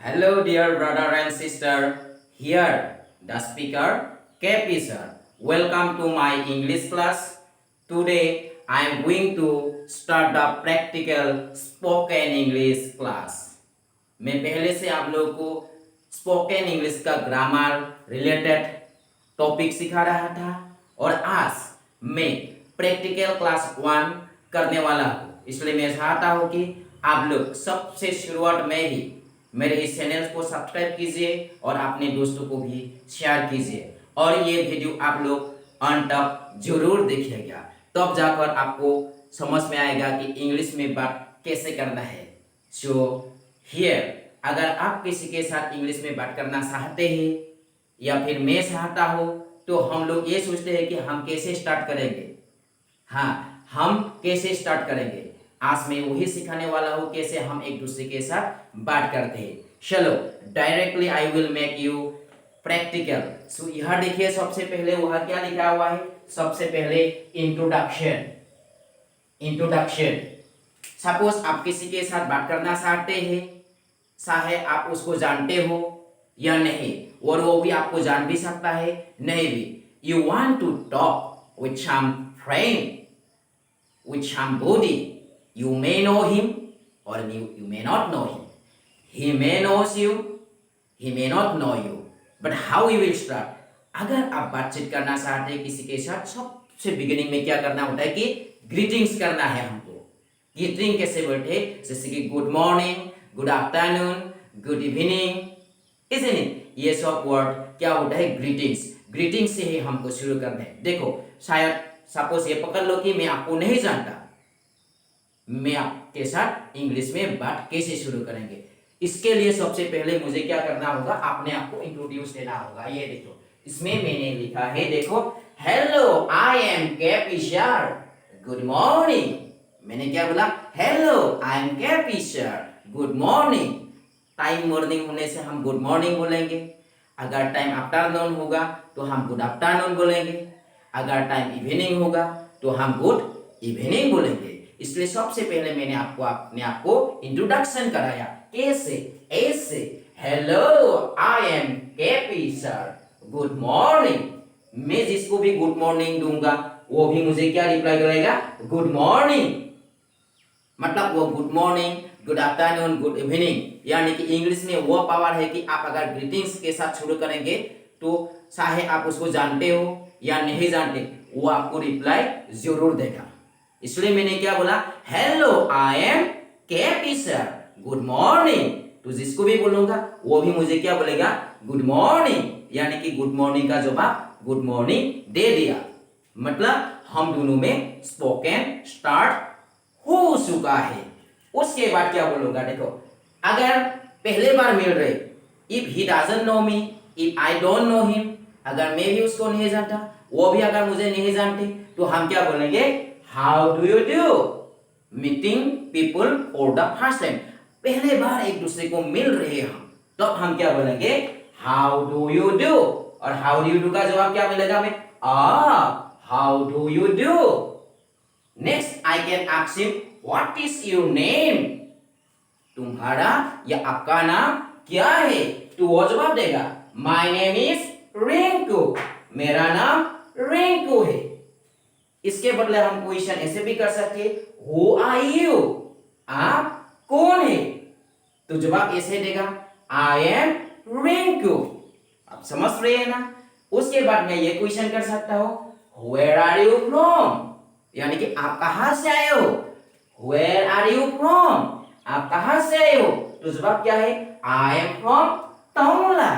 Hello, dear brother and sister. Here, the speaker, KP sir. Welcome to my English class. Today, I am going to start the practical spoken English class. मैं पहले से आप लोगों को spoken English का grammar related topic सिखा रहा था और आज मैं प्रैक्टिकल क्लास 1 करने वाला हूँ। इसलिए मैं चाहता हूँ कि आप लोग सबसे शुरुआत में ही मेरे इस चैनल को सब्सक्राइब कीजिए और अपने दोस्तों को भी शेयर कीजिए और ये वीडियो आप लोग अंत तक जरूर देखिएगा, तब जाकर आपको समझ में आएगा कि इंग्लिश में बात कैसे करना है। सो हियर, अगर आप किसी के साथ इंग्लिश में बात करना चाहते हैं या फिर मैं चाहता हूँ तो हम लोग ये सोचते हैं कि हम कैसे स्टार्ट करेंगे। हाँ, हम कैसे स्टार्ट करेंगे, आज मैं वही सिखाने वाला हूँ कैसे हम एक दूसरे के साथ बात करते हैं। चलो directly I will make you practical. So यहाँ देखिए, सबसे पहले वहाँ क्या लिखा हुआ है, सबसे पहले इंट्रोडक्शन। इंट्रोडक्शन, सपोज आप किसी के साथ बात करना चाहते हैं, चाहे आप उसको जानते हो या नहीं, और वो भी आपको जान भी सकता है नहीं भी। You want to talk with some friend, with somebody. You may know him or you may not know him. He may knows you, he may not know you. But how you will start? अगर आप बातचीत करना चाहते हैं किसी के साथ, सबसे बिगिनिंग में क्या करना होता है कि ग्रीटिंग्स करना है हमको। ग्रीटिंग कैसे बोलते हैं, जैसे कि good morning, good afternoon, good evening, इसलिए ये सब वर्ड क्या होता है, ग्रीटिंग्स। ग्रीटिंग्स से ही हमको शुरू करना है। देखो, शायद सपोज ये पकड़ लो कि मैं आपको नहीं जानता, मैं आपके साथ इंग्लिश में बात कैसे शुरू करेंगे। इसके लिए सबसे पहले मुझे क्या करना होगा, अपने आप को इंट्रोड्यूस देना होगा। ये देखो, इसमें मैंने लिखा है, देखो, hello I am KP sir, good morning. मैंने क्या बोला, hello I am KP sir, good morning. Time morning होने से हम गुड मॉर्निंग बोलेंगे, अगर टाइम आफ्टरनून होगा तो हम गुड आफ्टरनून बोलेंगे, अगर टाइम इवनिंग होगा तो हम गुड इवनिंग बोलेंगे। इसलिए सबसे पहले मैंने आपको अपने आप को इंट्रोडक्शन कराया, कैसे, ऐसे, hello I am KP sir, good morning. मैं जिसको भी गुड मॉर्निंग दूंगा वो भी मुझे क्या रिप्लाई करेगा, गुड मॉर्निंग। मतलब वो good morning, good afternoon, good evening, यानी कि इंग्लिश में वो पावर है कि आप अगर ग्रीटिंग्स के साथ शुरू करेंगे तो चाहे आप उसको जानते हो या नहीं जानते, वो आपको रिप्लाई जरूर देगा। इसलिए मैंने क्या बोला, hello I am KP sir, good morning. तो जिसको भी बोलूंगा वो भी मुझे क्या बोलेगा, गुड मॉर्निंग, यानी कि गुड मॉर्निंग का जवाब गुड मॉर्निंग दे दिया। मतलब हम दोनों में स्पोकन स्टार्ट हो चुका है। उसके बाद क्या बोलूंगा, देखो, अगर पहले बार मिल रहे, if he doesn't know me, if I don't know him, अगर मैं भी उसको नहीं जानता, वो भी अगर मुझे नहीं जानते, तो हम क्या बोलेंगे, how do you do. Meeting people for the first time, पहले बार एक दूसरे को मिल रहे हैं हम, तो हम क्या बोलेंगे, हाउ डू यू डू। और हाउ डू यू डू का जवाब क्या मिलेगा हमें, how do you do. Next I can ask him, what is your name, तुम्हारा या आपका नाम क्या है, तो वो जवाब देगा, माय नेम इज रिंकू, मेरा नाम रिंकू है। इसके बदले हम क्वेश्चन ऐसे भी कर सकते, हु आर यू, आप कौन है, तो जवाब ऐसे देगा, आई एम रिंकू। आप समझ रहे हैं ना। उसके बाद मैं ये क्वेश्चन कर सकता हूं, वेयर आर यू फ्रॉम, यानी कि आप कहां से आए हो, वेयर आर यू फ्रॉम, आप कहां से आए हो, तो जवाब क्या है, आई एम फ्रॉम टंगला,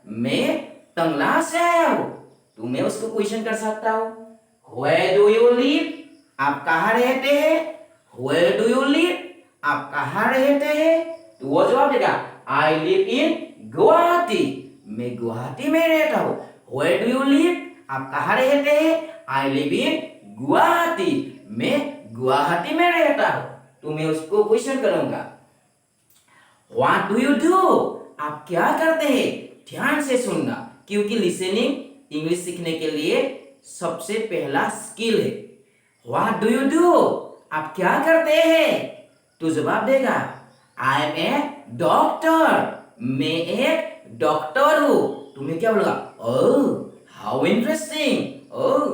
मैं टंगला से आया हूं। तो मैं उसको क्वेश्चन कर सकता हूं, वेयर डू यू लिव, आप कहां रहते हैं, वेयर डू यू लिव, आप कहां रहते हैं, तो वो जवाब देगा, आई लिव इन गुवाहाटी, मैं गुवाहाटी में रहता हूं। वेयर डू यू लिव, आप कहां रहते हैं, आई लिव इन गुवाहाटी, मैं गुवाहाटी में रहता हूं। तो मैं उसको क्वेश्चन करूंगा, व्हाट डू यू डू, आप क्या करते हैं। ध्यान से सुनना, क्योंकि लिसनिंग इंग्लिश सीखने के लिए सबसे पहला स्किल है। व्हाट डू यू डू, आप क्या करते हैं, तो जवाब देगा, आई एम ए डॉक्टर, मैं एक डॉक्टर हूँ। तुम्हें क्या बोलेगा? ओह हाउ इंटरेस्टिंग, ओह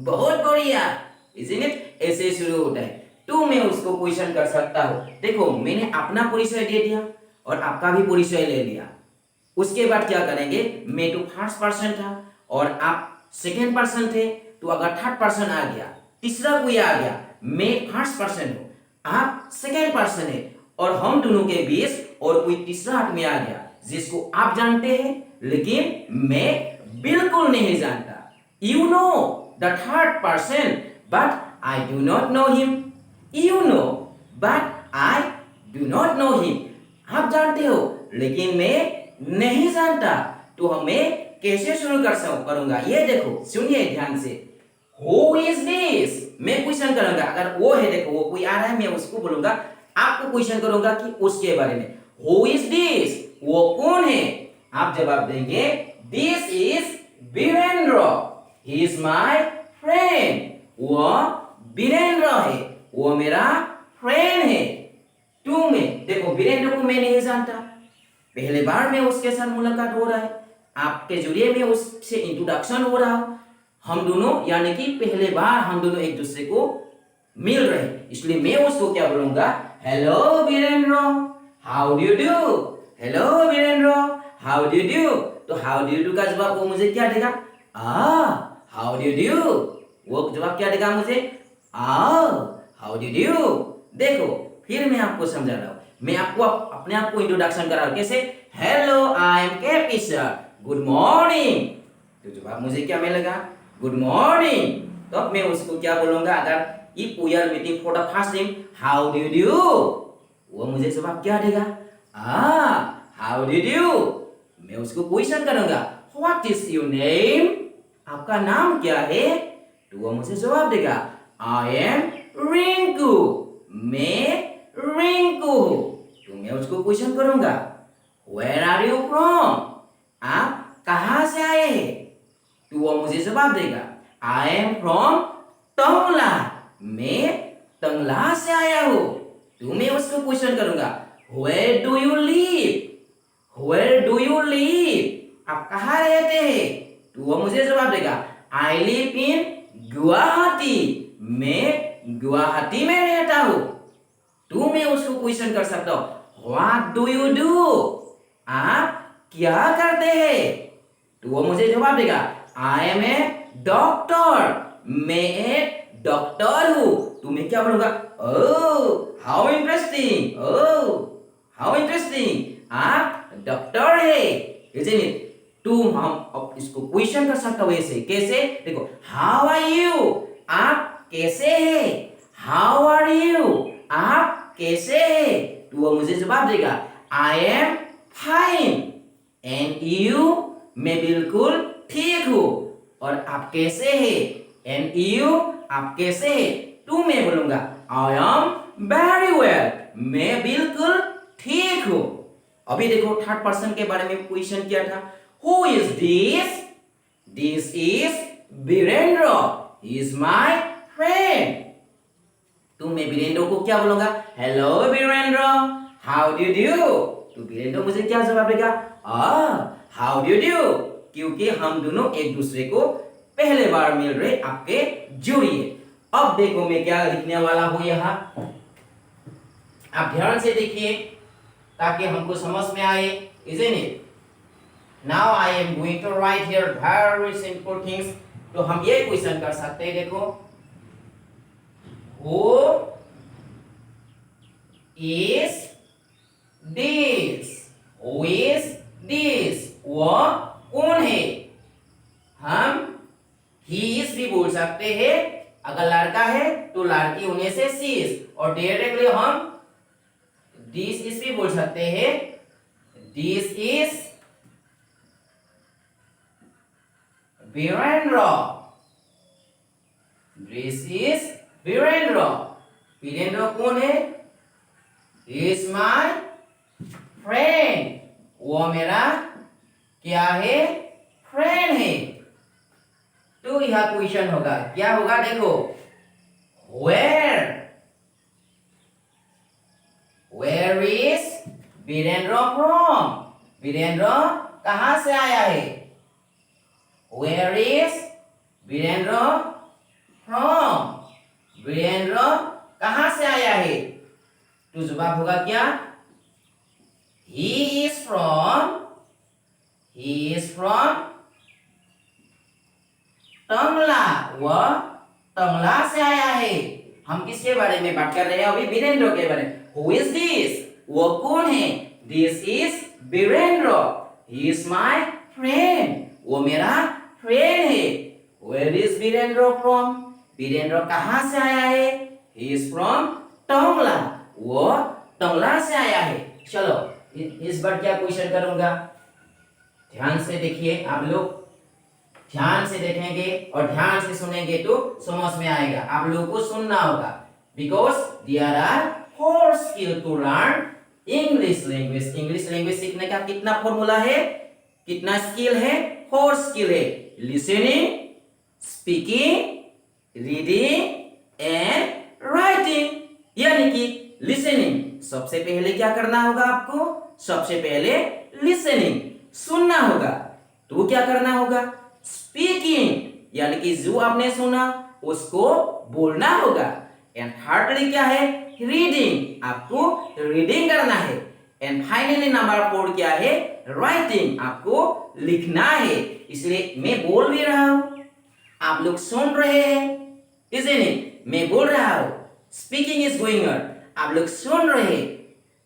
बहुत बढ़िया, इज़न्ट इट? ऐसे शुरू होता है। तो मैं उसको क्वेश्चन कर सकता हूँ। देखो मैंने अपना परिचय दे दिया और आपका भी परिचय ले लिया। उसके बाद क्या करेंगे, मैं तो फर्स्ट पर्सन था और आप सेकेंड पर्सन थे, तो अगर थर्ड पर्सन आ गया, तीसरा कोई आ गया, मैं फर्स्ट पर्सन हूँ, आप सेकेंड पर्सन है और हम दोनों के बीच और कोई तीसरा आदमी आ गया जिसको आप जानते हैं लेकिन मैं बिल्कुल नहीं जानता। You know the third person but I do not know him. You know but I do not know him. आप जानते हो लेकिन मैं नहीं जानता। तो मैं कैसे शुरू करूंगा, ये देखो सुनिए ध्यान से। Who is this? मैं क्वेश्चन करूंगा। अगर वो है, देखो वो कोई आ रहा है, मैं उसको बोलूंगा, आपको क्वेश्चन करूंगा कि उसके बारे में। Who is this? वो कौन है? आप जवाब देंगे This is Virendra. He is my friend। वो वीरेंद्र है, वो मेरा फ्रेंड है। तू में देखो वीरेंद्र को मैं नहीं जानता, पहले बार में उसके साथ मुलाकात हो रहा है, आपके जरिए में उससे इंट्रोडक्शन हो रहा हो, हम दोनों यानी कि पहले बार हम दोनों एक दूसरे को मिल रहे हैं, इसलिए मैं उसको क्या बोलूंगा, hello Virendra, how do you do. Hello Virendra, how do you do. तो हाउ डू यू डू का जवाब वो मुझे क्या देगा, हाउ डू यू डू। वो जवाब क्या देगा मुझे, हाउ डू यू डू। देखो फिर मैं आपको समझा रहा हूं, मैं आपको अपने आप को इंट्रोडक्शन करा रहा हूं। कैसे, hello I am KP sir, good morning. तो जवाब मुझे क्या मिलेगा, गुड मॉर्निंग। तो अब मैं उसको क्या बोलूंगा, अगर if we are meeting for the first time, how do you do. वो मुझे जवाब क्या देगा, हाउ डू यू। मैं उसको क्वेश्चन करूंगा, व्हाट इज योर नेम। आपका नाम क्या है। तो वो मुझे जवाब देगा, आई एम रिंकू, मैं रिंकू हूं। तो मैं उसको क्वेश्चन करूंगा, वेयर आर यू फ्रॉम, आप कहां से आए हैं। तो वो मुझे जवाब देगा, आई एम फ्रॉम टंगला, मैं टंगला से आया हूं। तो मैं उसको क्वेश्चन करूंगा, where do you live, where do you live, आप कहाँ रहते हैं। तो वो मुझे जवाब देगा, आई लिव इन गुवाहाटी, मैं गुवाहाटी में रहता हूं। तो मैं उसको क्वेश्चन कर सकता हूं, व्हाट डू यू डू, आप क्या करते हैं। तो वो मुझे जवाब देगा, आई एम ए डॉक्टर, मैं एक डॉक्टर हूं। तो मैं क्या बोलूंगा, ओह how interesting, oh how interesting, आप डॉक्टर है, इज़न्ट इट। तो हम अब इसको क्वेश्चन कर सकते हो ऐसे, कैसे, देखो, हाउ आर यू, आप कैसे हैं। हाउ आर यू, आप कैसे हैं। तो वो मुझे जवाब देगा, आई एम फाइन, एंड यू, मैं बिल्कुल ठीक हूं। और आप कैसे हैं, एंड यू, आप कैसे हैं। तो मैं बोलूंगा, आई एम वेरी वेल, मैं बिल्कुल ठीक हूं। अभी देखो थर्ड पर्सन के बारे में क्वेश्चन किया था, who is this. This is Virendra, he is my friend. तो मैं वीरेंद्र को क्या बोलूंगा, hello Virendra, how do you do. तो वीरेंद्र मुझे क्या जवाब देगा, हाउ डू यू, क्योंकि हम दोनों एक दूसरे को पहले बार मिल रहे आपके जरिए। अब देखो मैं क्या लिखने वाला हूं यहां, आप ध्यान से देखिए ताकि हमको समझ में आए, isn't it? Now I am going to write here very simple things. तो हम ये क्वेश्चन कर सकते हैं, देखो, who is this, who is this, वो कौन है। हम he is भी बोल सकते हैं, अगर लड़का है तो लड़की होने से she is, और डायरेक्टली हम this is भी बोल सकते हैं, this is Virendra, this is Virendra. Virendra कौन है, इज माय फ्रेंड, वो मेरा क्या है, फ्रेंड है। तो यह क्वेश्चन होगा, क्या होगा, देखो, where is Virendra from, Virendra कहाँ से आया है? Where is Virendra from? Virendra कहाँ से आया है? तो जवाब होगा क्या? He is from Tangla. वह टंगला से आया है। हम किसके बारे में बात कर रहे हैं अभी? वीरेंद्र के बारे में। Who is this? वो कौन है? This is Virendra. He is my friend। वो मेरा फ्रेंड है। Where is Virendra from? Virendra कहाँ से आया है? He is from Tangla. वो टंगला से आया है। चलो इस बार क्या क्वेश्चन करूंगा, ध्यान से देखिए। आप लोग ध्यान से देखेंगे और ध्यान से सुनेंगे तो समझ में आएगा। आप लोगों को सुनना होगा, because there are 4 skill to learn English language. English language सीखने का कितना फॉर्मूला है, कितना स्किल है? 4 स्किल है। Listening, speaking, reading and writing. यानी कि लिसनिंग, सबसे पहले क्या करना होगा आपको? सबसे पहले लिसनिंग, सुनना होगा। तो क्या करना होगा? स्पीकिंग, यानी कि जो आपने सुना उसको बोलना होगा। एंड थर्डली क्या है? रीडिंग, आपको रीडिंग करना है। एंड फाइनली नंबर 4 क्या है? राइटिंग, आपको लिखना है। इसलिए मैं बोल भी रहा हूं, आप लोग सुन रहे हैं, isn't it? मैं बोल रहा हूं, स्पीकिंग इज गोइंग ऑन, आप लोग सुन रहे हैं,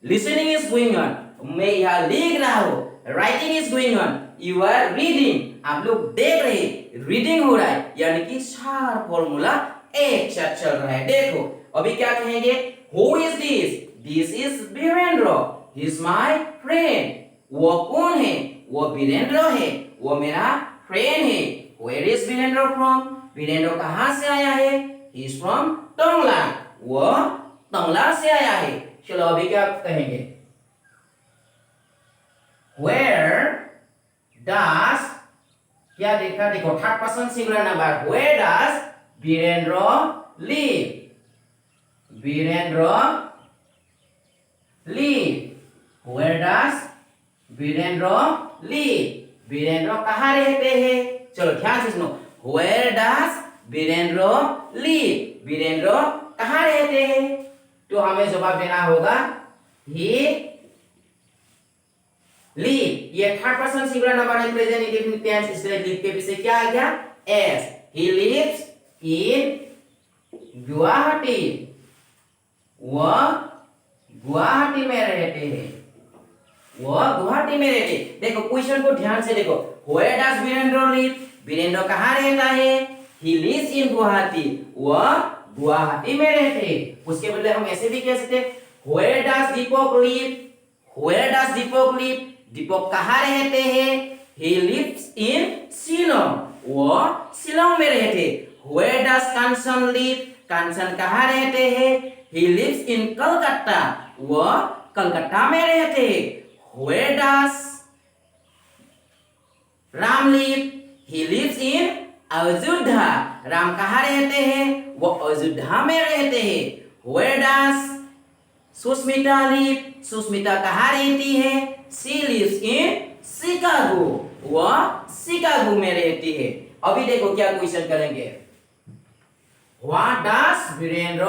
लिसनिंग इज गोइंग ऑन, मैं यहाँ लिख रहा हूं, writing is going on, you are reading, आप लोग देख रहे हैं, रीडिंग हो रहा है। यानी कि 4 फॉर्मूला एक साथ चल रहा है। देखो अभी क्या कहेंगे? Who is this? This is Virendra, he is my friend. वो कौन है? वो वीरेंद्र है, वो मेरा फ्रेंड है। Where is Virendra from? Virendra कहाँ से आया है? ही इज फ्रॉम टंगला, वो टंगला से आया है। चलो अभी क्या कहेंगे? Where does, क्या देखा? देखो third person singular number. Where does Virendra live? Virendra live। Where does Virendra live? Virendra कहाँ रहते हैं? चलो ध्यान से सुनो। Where does Virendra live? Virendra कहाँ रहते हैं? तो हमें जवाब देना होगा he live। ये थर्ड पर्सन सिंगुलर नंबर है, प्रेजेंट इंडेफिनिट टेंस, इसलिए live के पीछे क्या आ गया? s। he lives in Guwahati, वह गुवाहाटी में रहते हैं, वह गुवाहाटी में रहते हैं। देखो क्वेश्चन को ध्यान से देखो। Where does Virendra live? Virendra कहाँ रहता है? He lives in गुवाहाटी, वह गुवाहाटी में रहते हैं। उसके बदले हम ऐसे भी कह सकते हैं Where does Deepak live? Where does Deepak live? दीपक कहाँ रहते हैं? He lives in शिलोंग, वह शिलोंग में रहते हैं। Where does Kanchan live? कंचन कहाँ रहते हैं? He lives in कलकत्ता, वह कलकत्ता में रहते हैं। Where does Ram live? He lives in Ayodhya, Ram कहाँ रहते हैं? वो अयोध्या में रहते हैं। Where does Sushmita live? Sushmita कहाँ रहती है? She lives in शिकागो, वह शिकागो में रहती है। अभी देखो क्या क्वेश्चन करेंगे। What does Virendra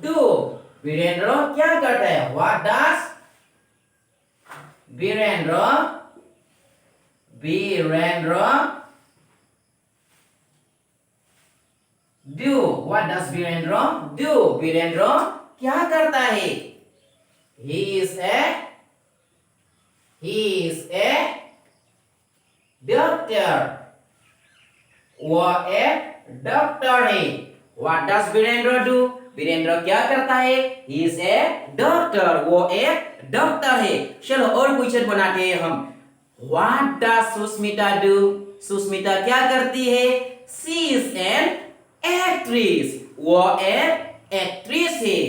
do? Virendra क्या करता है? What does Virendra do? What does Virendra do? Virendra क्या करता है? He is a doctor, वह एक डॉक्टर है। What does Virendra do? Virendra क्या करता है? He is a doctor, वो एक डॉक्टर है। चलो और क्वेश्चन बनाते हैं हम। What does Sushmita do? Sushmita क्या करती है? She is an actress, वो एक एक्ट्रेस है।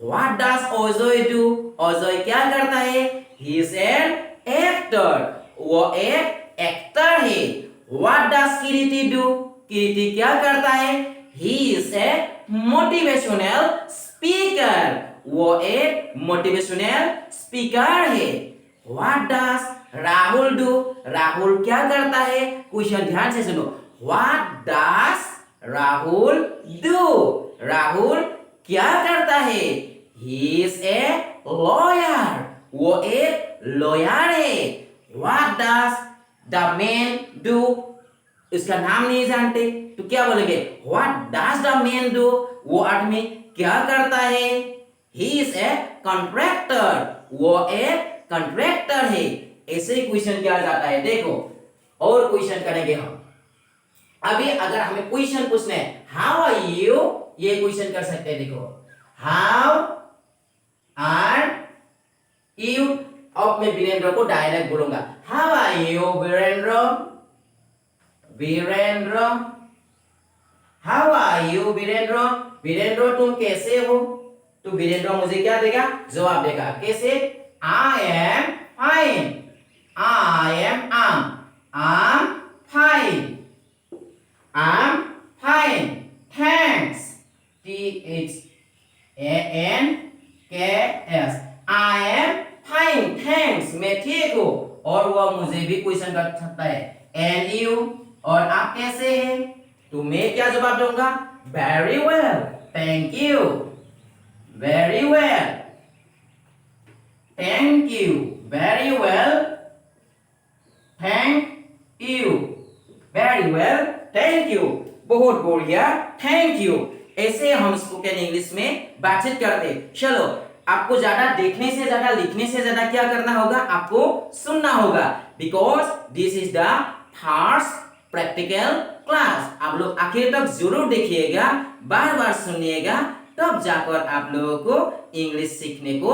What does Ajay do? Ajay क्या करता है? He is an actor, वो एक एक्टर है। What does Kirti do? कीर्ति क्या करता है? He is a motivational speaker, वो एक मोटिवेशनल स्पीकर है। What does Rahul do? Rahul क्या करता है? क्वेश्चन ध्यान से सुनो। What does Rahul do? Rahul क्या करता है? He is a lawyer. वो एक लॉयर है। What does the man do? इसका नाम नहीं जानते तो क्या बोलेंगे? What does the man do? वो आदमी क्या करता है? He is a contractor. वो एक कॉन्ट्रैक्टर है। ऐसे ही क्वेश्चन किया जाता है। देखो और क्वेश्चन करेंगे हम। अभी अगर हमें क्वेश्चन पूछना है हाउ आर यू, ये क्वेश्चन कर सकते हैं। देखो हाउ आर यू। अब मैं वीरेंद्र को डायरेक्ट बोलूंगा how are you Virendra? Virendra how are you Virendra? Virendra तुम कैसे हो? तो वीरेंद्र मुझे क्या देगा? जवाब देगा। कैसे? आई एम फाइन। आई एम आम फाइन। आम fine. Thanks. THANKS। I am fine thanks. मैं ठीक हूं। और वह मुझे भी क्वेश्चन कर सकता है एंड यू? और आप कैसे हैं? तो मैं क्या जवाब दूंगा? Very well thank you. Very well thank you. Very well thank you. Very well thank you. बहुत बढ़िया थैंक यू। ऐसे हम स्पोकन इंग्लिश में बातचीत करते। चलो आपको ज्यादा देखने से ज्यादा लिखने से ज्यादा क्या करना होगा? आपको सुनना होगा। Because this is the first practical class. आप लोग आखिर तक जरूर देखिएगा, बार बार सुनिएगा, तब जाकर आप लोगों को इंग्लिश सीखने को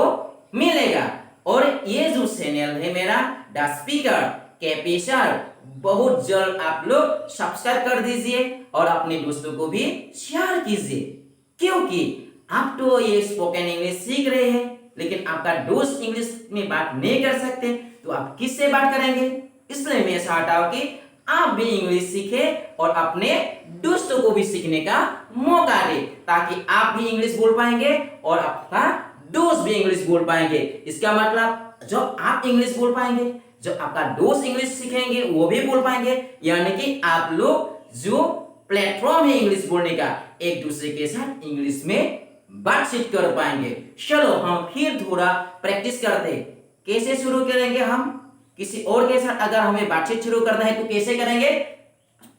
मिलेगा। और ये जो चैनल है मेरा द स्पीकर केपी सर, बहुत जल्द आप लोग सब्सक्राइब कर दीजिए और अपने दोस्तों को भी शेयर कीजिए। क्योंकि आप तो ये स्पोकन इंग्लिश सीख रहे हैं, लेकिन आपका दोस्त इंग्लिश में बात नहीं कर सकते, तो आप किससे बात करेंगे? इसलिए मैं चाहता हूं कि आप भी इंग्लिश सीखे और अपने दोस्तों को भी सीखने का मौका दे, ताकि आप भी इंग्लिश बोल पाएंगे और आपका दोस्त भी इंग्लिश बोल पाएंगे। इसका मतलब जब आप इंग्लिश बोल पाएंगे, जब आपका दोस्त इंग्लिश सीखेंगे, वो भी बोल पाएंगे। यानी कि आप लोग जो प्लेटफॉर्म है इंग्लिश बोलने का, एक दूसरे के साथ इंग्लिश में बातचीत कर पाएंगे। चलो हम फिर थोड़ा प्रैक्टिस करते। कैसे शुरू करेंगे हम? किसी और के साथ अगर हमें बातचीत शुरू करना है तो कैसे करेंगे?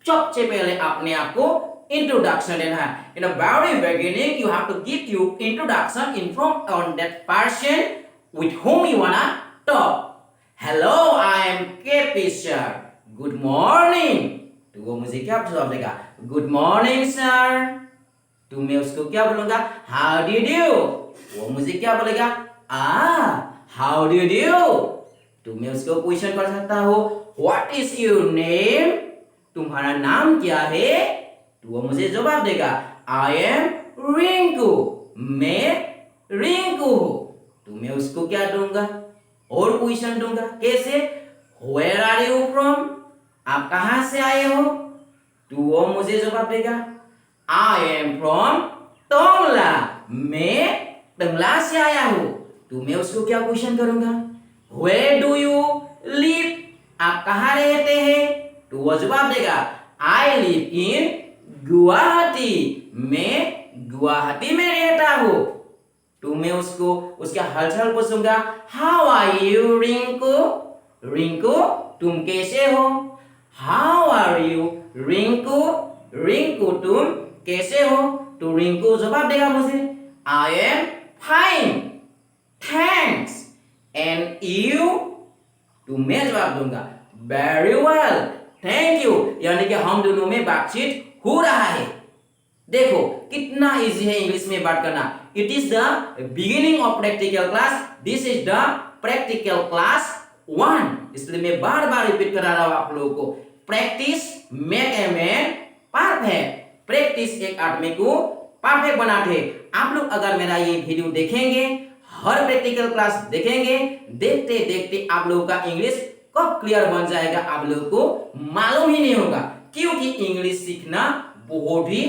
सबसे पहले अपने आप को इंट्रोडक्शन देना है। In the very beginning you have to give you introduction in front on that person with whom you wanna talk. Hello I am KP sir, good morning. तो वो मुझे क्या जवाब देगा? Good morning sir. तो मैं उसको क्या बोलूंगा? How did you? वो मुझे क्या बोलेगा? How did you? तो मैं उसको क्वेश्चन कर सकता हूँ व्हाट इज योर नेम? तुम्हारा नाम क्या है? तो वो मुझे जवाब देगा आई एम रिंकू। मैं रिंकू हूँ। तो मैं उसको क्या दूंगा? और क्वेश्चन दूंगा। कैसे? Where are you from? आप कहां से आए हो? तो वो मुझे जवाब देगा आई एम फ्रॉम टोंगला। मैं टोंगला से आया हूं। तो मैं उसको क्या क्वेश्चन करूंगा? Where do you live? आप कहां रहते हैं? तो वो जवाब देगा आई लिव इन गुवाहाटी। मैं गुवाहाटी में रहता हूं। तो मैं उसको उसका हालचाल पूछूंगा how are you Rinku? Rinku तुम कैसे हो? How are you Rinku? Rinku तुम कैसे हो? तो रिंकू जवाब देगा मुझे I am fine thanks and you? तो मैं जवाब दूंगा वेरी वेल थैंक यू। यानी कि हम दोनों में बातचीत हो रहा है। देखो कितना इजी है इंग्लिश में बात करना। It is the beginning of practical class. This is the practical class 1। इसलिए मैं बार बार रिपीट करा रहा हूं आप लोगों को। Practice make a man perfect. Practice एक आदमी को परफेक्ट बनाते हैं। आप लोग अगर मेरा ये वीडियो देखेंगे, हर प्रैक्टिकल क्लास देखेंगे, देखते देखते आप लोगों का इंग्लिश कब क्लियर बन जाएगा आप लोगों को मालूम ही नहीं होगा। क्योंकि इंग्लिश सीखना बहुत ही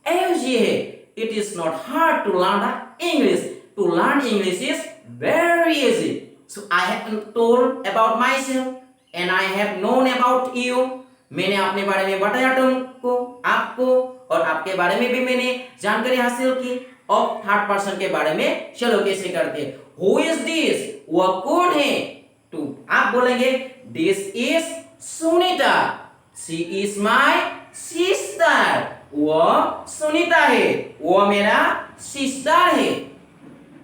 easy है। It is not hard to learn English. To learn English is very easy. So I have told about myself and I have known about you. मैंने अपने बारे में बताया तुमको, आपको, और आपके बारे में भी मैंने जानकारी हासिल की। अब थर्ड पर्सन के बारे में चलो कैसे करते हैं। Who is this? वह कौन है? तो आप बोलेंगे This is Sunita. She is my sister। वह सुनीता है, वह मेरा सिस्टर है।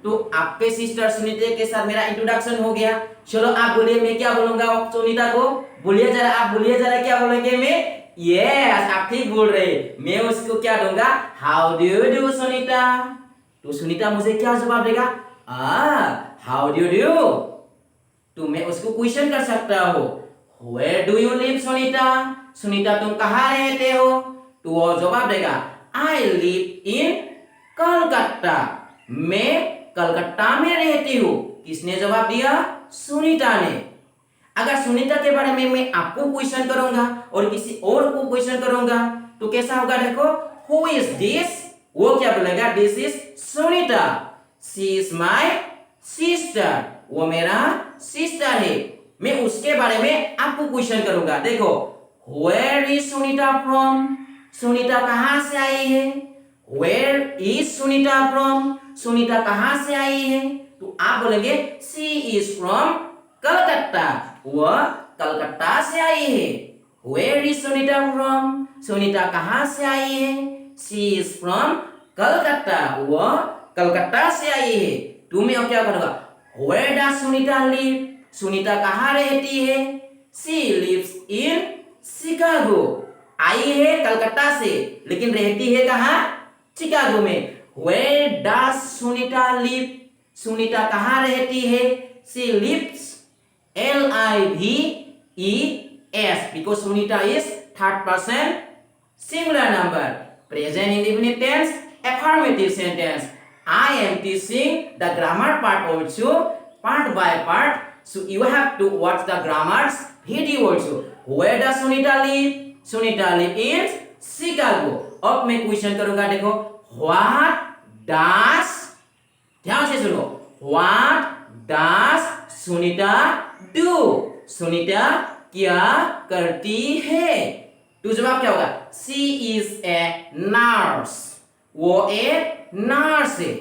तो आपके सिस्टर सुनीता के साथ मेरा इंट्रोडक्शन हो गया। चलो आप बोलिए, मैं क्या बोलूंगा सुनीता को? बोलिए जरा, आप बोलिए जरा, क्या बोलेंगे? मैं यस, आप ठीक बोल रहे। मैं उसको क्या दूंगा? How do you do Sunita. तो सुनीता मुझे क्या जवाब देगा? How do you do. तो मैं उसको क्वेश्चन कर सकता हूँ, where do you live Sunita. Sunita तुम कहाँ रहते हो? तो वो जवाब देगा, आई लिव इन कलकत्ता। मैं कलकत्ता में रहती हूँ। किसने जवाब दिया? सुनीता ने। अगर सुनीता के बारे में मैं आपको क्वेश्चन करूंगा और किसी और को क्वेश्चन करूंगा तो कैसा होगा? देखो, हु इज दिस? वो क्या बोलेगा? This is Sunita. She is my sister. वो मेरा सिस्टर है। मैं उसके बारे में आपको क्वेश्चन करूंगा। देखो, where is Sunita from? Sunita कहां से आई है? Where is Sunita from? Sunita कहां से आई है? तो आप बोलेंगे शी इज फ्रॉम कलकत्ता। वह कलकत्ता से आई है। Where is Sunita from? Sunita कहां से आई है? She is from Calcutta. वह कलकत्ता से आई है। तो मैं अब क्या करूंगा? Where does Sunita live? Sunita कहां रहती है? She lives in Chicago. आई है कलकत्ता से, लेकिन रहती है कहां? शिकागो में। Where does Sunita live? Sunita कहाँ रहती है? She lives L-I-V-E-S because Sunita is third person singular number. Present indefinite tense, affirmative sentence. I am teaching the grammar part also, part by part. So you have to watch the grammar's video also. Where does Sunita live? Sunita live in Chicago. अब मैं question करूंगा, देखो, What does, ध्यान से सुनो, What does Sunita do? Sunita क्या करती है? तो जवाब क्या होगा? She is a nurse। वो एक नर्स है।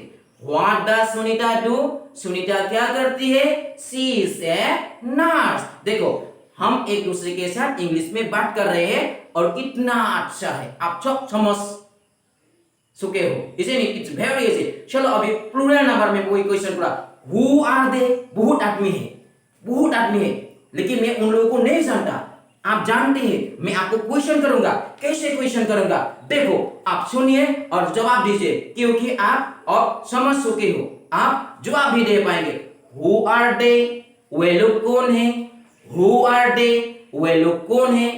What does Sunita do? Sunita क्या करती है? She is a nurse। देखो, हम एक दूसरे के साथ इंग्लिश में बात कर रहे हैं और कितना अच्छा है, आप सब समझ चुके हो, इसे नहीं, इट्स वेरी इजी। चलो अभी प्लूरल नंबर में कोई क्वेश्चन पूरा, हु आर दे? बहुत आदमी है, बहुत आदमी है, लेकिन मैं उन लोगों को नहीं जानता। आप जानते हैं। मैं आपको क्वेश्चन करूंगा। कैसे क्वेश्चन करूंगा? देखो, आप सुनिए और जवाब दीजिए, क्योंकि आप अब समझ चुके हो, आप जवाब भी दे पाएंगे। Who are they? वे लोग कौन है? Who are they? वे लोग कौन है?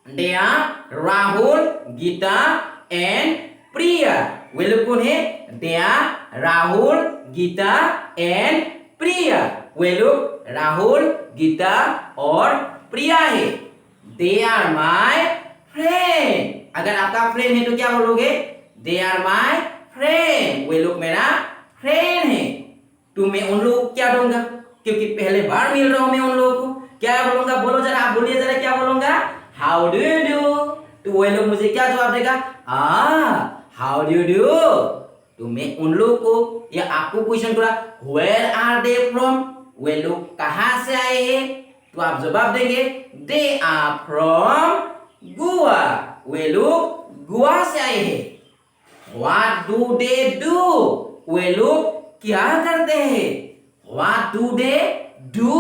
They are Rahul, Geeta and Priya. वे लोग कौन है? They are Rahul, Geeta and Priya. वे लोग राहुल, गीता और प्रिया है। They are my friend. अगर आपका फ्रेंड है तो क्या बोलोगे? They are my friend. वे लोग मेरा फ्रेंड है। तो मैं उन लोगों को क्या दूंगा? क्योंकि पहले बार मिल रहा हूं मैं उन लोगों को, क्या बोलूंगा? बोलो जरा, आप बोलिए जरा, क्या बोलूंगा? How do you do. तो वे लोग मुझे क्या जवाब देगा? How do you do. तो मैं उन लोगों को या आपको क्वेश्चन करा, वेयर आर दे फ्रॉम? वे लोग कहां से आए हैं? तो आप जवाब देंगे, दे आर फ्रॉम गोवा। वे लोग गोवा से आए हैं। What do they do? वे लोग क्या करते हैं? What do they do?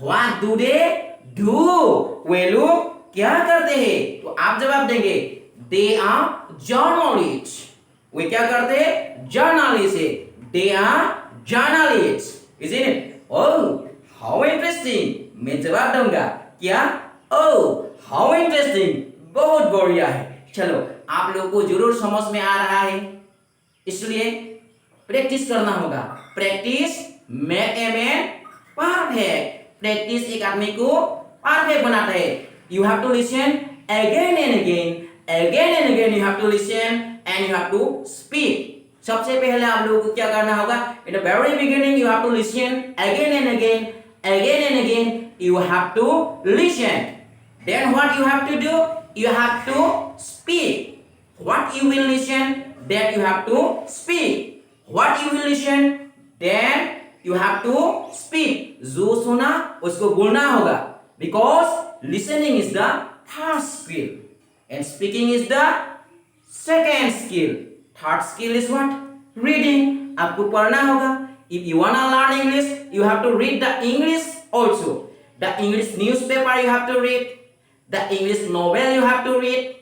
What do they do? वे लोग क्या करते हैं? तो आप जवाब देंगे, दे आर जर्नलिस्ट। वे क्या करते हैं? जर्नलिस्ट है। They are journalist, isn't it? Oh, how interesting. मैं जवाब दूंगा क्या? ओह हाउ इंटरेस्टिंग, बहुत बढ़िया है। चलो, आप लोगों को जरूर समझ में आ रहा है, इसलिए प्रैक्टिस करना होगा। Practice make a man perfect. Practice एक आदमी को परफेक्ट बनाता है। You have to listen again and again, again and again. You have to listen and you have to speak. सबसे पहले आप लोगों को क्या करना होगा, in the very beginning you have to listen again and again, again and again you have to listen. Then what you have to do, you have to speak. What you will listen, that you have to speak. What you will listen, then you have to speak. जो सुना उसको बोलना होगा, because listening is the first skill and speaking is the second skill. Third skill is what? Reading. आपको पढ़ना होगा. If you wanna learn English, you have to read the English also. The English newspaper you have to read. The English novel you have to read.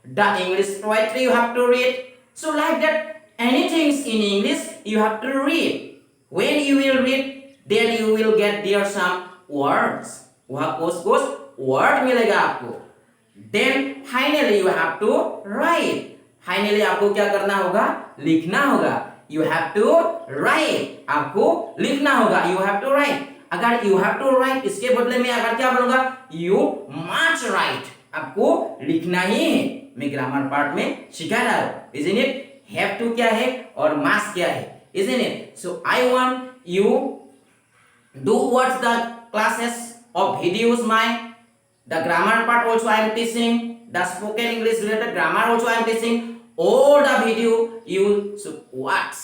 The English poetry you have to read. So like that, anything in English you have to read. When you will read, then you will get there some words. वहाँ कुछ word मिलेगा आपको. Then finally you have to write. Finally आपको क्या करना होगा, लिखना होगा. You have to write. आपको लिखना होगा. You have to write. अगर you have to write इसके बदले में अगर क्या बोलूँगा, you must write. आपको लिखना ही है. मैं ग्रामर पार्ट में सिखा रहा हूँ. Isn't it? Have to क्या है और must क्या है. Isn't it? So I want you do watch the classes of videos my. The grammar part also I am teaching. The spoken English related grammar also I am teaching. All the video you should watch.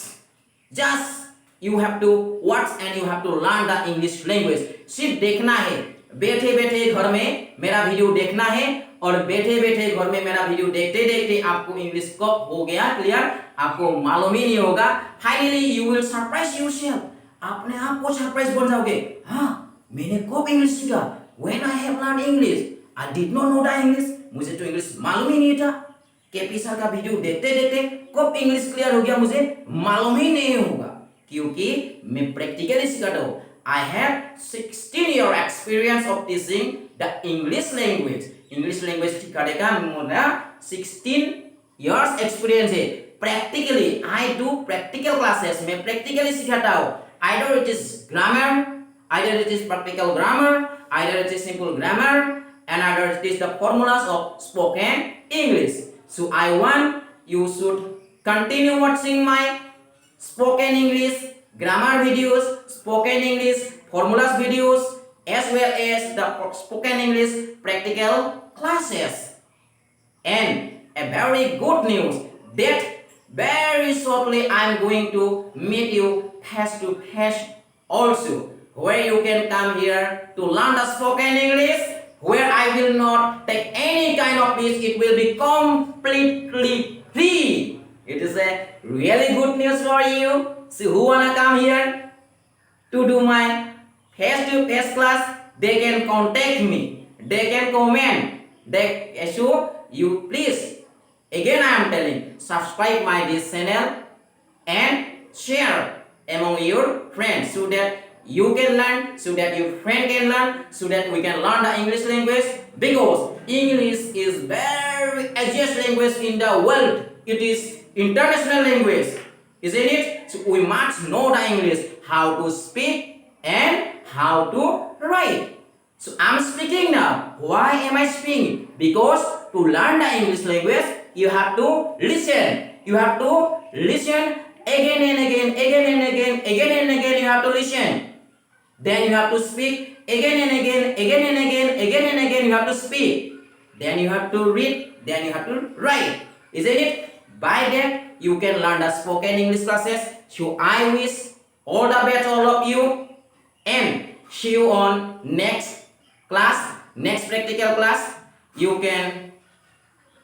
Just you have to watch and you have to learn the English language. सिर्फ देखना है. बैठे बैठे घर में मेरा video देखना है और बैठे बैठे घर में मेरा वीडियो देखते देखते आपको इंग्लिश कब हो गया क्लियर, आपको मालूम ही नहीं होगा. Finally you will surprise yourself. अपने आप को सरप्राइज बन जाओगे. हाँ, मैंने कब इंग्लिश सीखा. When I have learned English, I did not know the English. मुझे तो इंग्लिश मालूम ही नहीं था. केपी सर का वीडियो देखते देखते कब इंग्लिश क्लियर हो गया मुझे मालूम ही नहीं होगा, क्योंकि मैं प्रैक्टिकली सिखाता हूँ. I have 16 year experience of teaching the English language. English language सिखाने का मेरा 16 years experience है. Practically I do practical classes. मैं practically सिखाता हूँ. Either it is grammar, either it is practical grammar, either it is simple grammar, and either it is the formulas of spoken English. So I want you should continue watching my spoken English grammar videos, spoken English formulas videos, as well as the spoken English practical classes. And a very good news that very shortly I am going to meet you face to face also, where you can come here to learn the spoken English, where I will not take any kind of fees. It will be completely free. It is a really good news for you. So who wanna come here to do my face-to-face class? They can contact me. They can comment. They assure you please. Again I am telling, subscribe my this channel and share among your friends so that you can learn, so that your friend can learn, so that we can learn the English language, because English is very easiest language in the world. It is international language, isn't it? So we must know the English, how to speak and how to write. So I'm speaking now. Why am I speaking? Because to learn the English language, you have to listen. You have to listen again and again, again and again, again and again. You have to listen. Then you have to speak again and again, again and again, again and again. You have to speak. Then you have to read. Then you have to write. Isn't it? By that you can learn the spoken English classes. So I wish all the best all of you, and see you on next class, next practical class. You can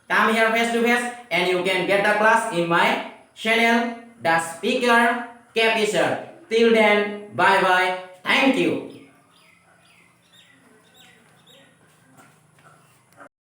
come here face to face and you can get the class in my channel, The Speaker KP Sir. Till then, bye bye. Thank you.